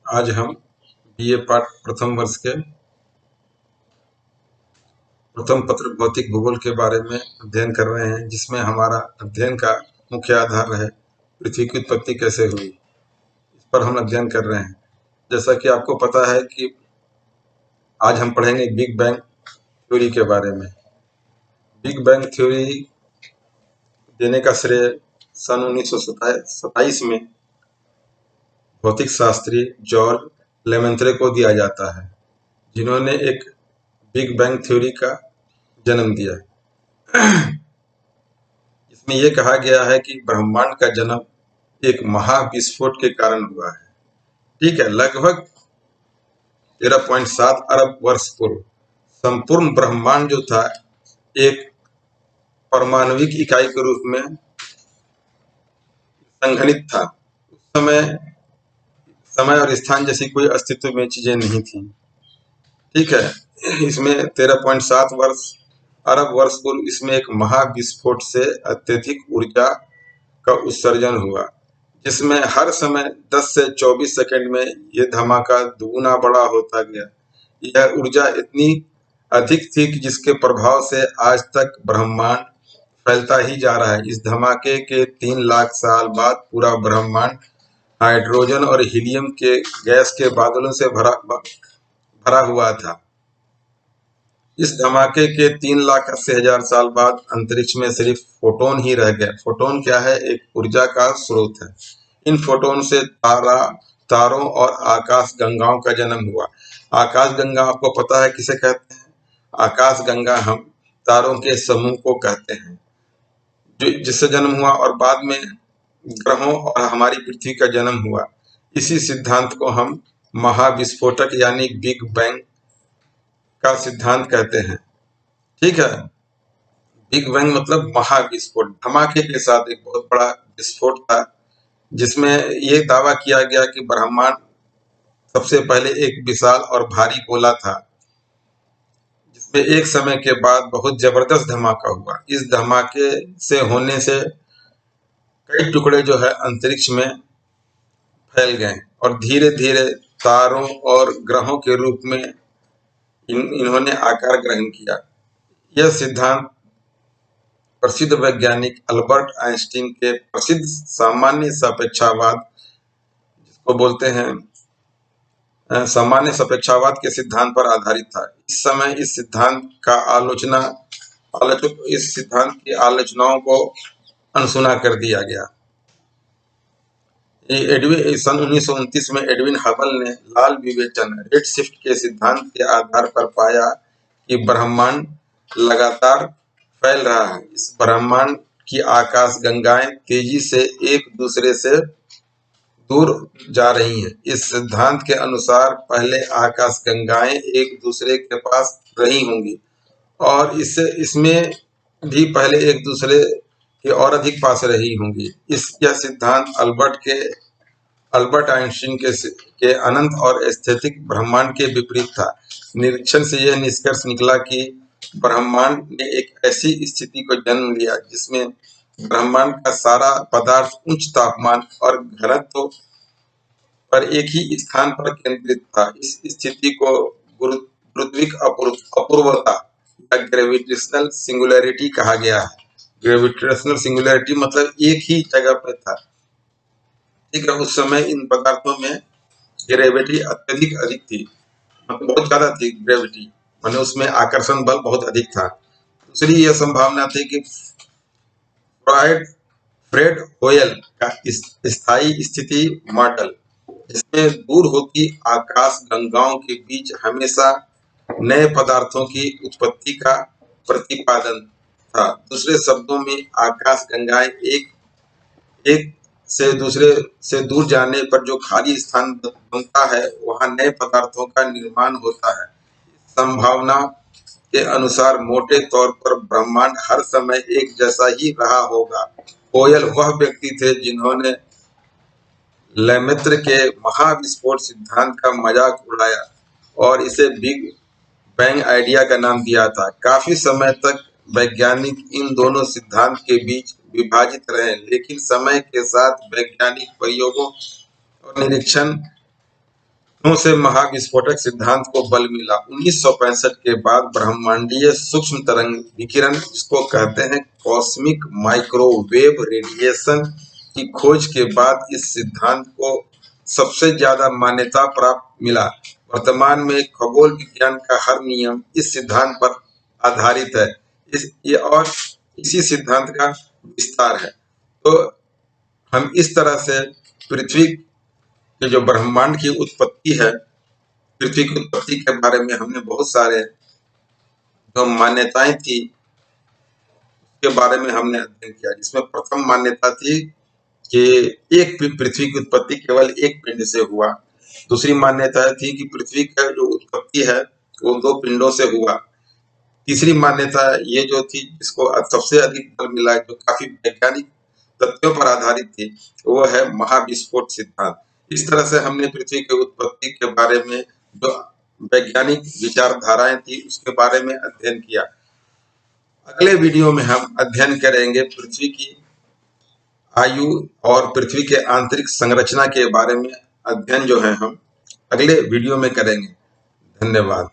आज हम बीए पाठ प्रथम वर्ष के प्रथम पत्र भौतिक भूगोल के बारे में अध्ययन कर रहे हैं, जिसमें हमारा अध्ययन का मुख्य आधार है पृथ्वी की उत्पत्ति कैसे हुई। इस पर हम अध्ययन कर रहे हैं। जैसा कि आपको पता है कि आज हम पढ़ेंगे बिग बैंग थ्योरी के बारे में। बिग बैंग थ्योरी देने का श्रेय सन 1927 में भौतिक शास्त्री जॉर्ज लेमेंत्रे को दिया जाता है, जिन्होंने एक बिग बैंग थ्योरी का जन्म दिया। इसमें यह कहा गया है कि ब्रह्मांड का जन्म एक महाविस्फोट के कारण हुआ है। ठीक है, लगभग 13.7 अरब वर्ष पूर्व संपूर्ण ब्रह्मांड जो था एक परमाणविक इकाई के रूप में संघनित था। उस समय और स्थान जैसी कोई अस्तित्व में चीजें नहीं थी। ठीक है, इसमें 13.7 अरब वर्ष पूर्व इसमें एक महाविस्फोट से अत्यधिक ऊर्जा का उत्सर्जन हुआ, जिसमें हर समय 10 से 24 सेकंड में यह धमाका दुगुना बड़ा होता गया। यह ऊर्जा इतनी अधिक थी कि जिसके प्रभाव से आज तक ब्रह्मांड फैलता ही जा रहा है। इस धमाके के 3 लाख साल बाद पूरा ब्रह्मांड हाइड्रोजन और हीलियम के गैस के बादलों से भरा हुआ था। इस धमाके के 3,80,000 साल बाद अंतरिक्ष में सिर्फ फोटोन ही रह गए। फोटोन क्या है? एक ऊर्जा का स्रोत है। इन फोटोन से तारों और आकाश गंगाओं का जन्म हुआ। आकाश गंगा आपको पता है किसे कहते हैं? आकाश गंगा हम तारों के समूह को कहते हैं, जिससे जन्म हुआ और बाद में ग्रहों और हमारी पृथ्वी का जन्म हुआ। इसी सिद्धांत को हम महाविस्फोटक यानी बिग बैंग का सिद्धांत कहते हैं। ठीक है, बिग बैंग मतलब महाविस्फोट। धमाके के साथ एक बहुत बड़ा विस्फोट था, जिसमें यह दावा किया गया कि ब्रह्मांड सबसे पहले एक विशाल और भारी गोला था, जिसमें एक समय के बाद बहुत जबरदस्त धमाका हुआ। इस धमाके से होने से कई टुकड़े जो है अंतरिक्ष में फैल गए और धीरे धीरे तारों और ग्रहों के रूप में इन्होंने आकार ग्रहण किया। यह सिद्धांत प्रसिद्ध वैज्ञानिक अल्बर्ट आइंस्टीन के प्रसिद्ध सामान्य सापेक्षवाद, जिसको बोलते हैं सामान्य सापेक्षवाद के सिद्धांत पर आधारित था। इस समय इस सिद्धांत की आलोचनाओं को अनसुना कर दिया गया। सन 1929 में एडविन हबल ने लाल विवेचन रेडशिफ्ट के सिद्धांत के आधार पर पाया कि ब्रह्मांड लगातार फैल रहा है। इस ब्रह्मांड की आकाश गंगाएं तेजी से एक दूसरे से दूर जा रही हैं। इस सिद्धांत के अनुसार पहले आकाश गंगाएं एक दूसरे के पास रही होंगी और इसमें भी पहले एक दूसरे के और अधिक पास रही होंगी। यह सिद्धांत अल्बर्ट आइंस्टीन के अनंत और स्थैतिक ब्रह्मांड के विपरीत था। निरीक्षण से यह निष्कर्ष निकला कि ब्रह्मांड ने एक ऐसी स्थिति को जन्म लिया जिसमें ब्रह्मांड का सारा पदार्थ उच्च तापमान और घनत्व पर एक ही स्थान पर केंद्रित था। इस स्थिति को गुरुत्विक अपूर्वता या ग्रेविटेशनल सिंगुलैरिटी कहा गया है। ग्रेविटेशनल सिंगुलैरिटी मतलब एक ही जगह पे था। ठीक है, उस समय इन पदार्थों में ग्रेविटी अधिक थी, मतलब बहुत ज्यादा थी ग्रेविटी, माने उसमें आकर्षण बल बहुत अधिक था। दूसरी यह संभावना थी कि फ्रेड होयल का स्थायी स्थिति मॉडल, जिसमें दूर होती आकाश गंगाओं के बीच हमेशा नए पदार्थों की उत्पत्ति का प्रतिपादन था। दूसरे शब्दों में आकाश गंगाएं एक से दूसरे से दूर जाने पर जो खाली स्थान बनता है वहां नए पदार्थों का निर्माण होता है। संभावना के अनुसार मोटे तौर पर ब्रह्मांड हर समय एक जैसा ही रहा होगा। होयल वह व्यक्ति थे जिन्होंने लेमेत्र के महाविस्फोट सिद्धांत का मजाक उड़ाया और इसे बिग बैंग आइडिया का नाम दिया था। काफी समय तक वैज्ञानिक इन दोनों सिद्धांत के बीच विभाजित रहे, लेकिन समय के साथ वैज्ञानिक प्रयोगों और निरीक्षण से महाविस्फोटक सिद्धांत को बल मिला। 1965 के बाद ब्रह्मांडीय सूक्ष्म तरंग विकिरण, जिसको कहते हैं कॉस्मिक माइक्रोवेव रेडिएशन, की खोज के बाद इस सिद्धांत को सबसे ज्यादा मान्यता प्राप्त मिला। वर्तमान में खगोल विज्ञान का हर नियम इस सिद्धांत पर आधारित है। इसी सिद्धांत का विस्तार है। तो हम इस तरह से पृथ्वी के जो ब्रह्मांड की उत्पत्ति है, पृथ्वी की उत्पत्ति के बारे में हमने बहुत सारे जो मान्यताएं थी के बारे में हमने अध्ययन किया, जिसमें प्रथम मान्यता थी कि एक पृथ्वी की उत्पत्ति केवल एक पिंड से हुआ। दूसरी मान्यता थी कि पृथ्वी का जो उत्पत्ति है वो दो पिंडों से हुआ। तीसरी मान्यता ये जो थी, जिसको सबसे अधिक बल मिला, जो काफी वैज्ञानिक तथ्यों पर आधारित थी, वो है महाविस्फोट सिद्धांत। इस तरह से हमने पृथ्वी की उत्पत्ति के बारे में जो वैज्ञानिक विचारधाराएं थी उसके बारे में अध्ययन किया। अगले वीडियो में हम अध्ययन करेंगे पृथ्वी की आयु और पृथ्वी के आंतरिक संरचना के बारे में। अध्ययन जो है हम अगले वीडियो में करेंगे। धन्यवाद।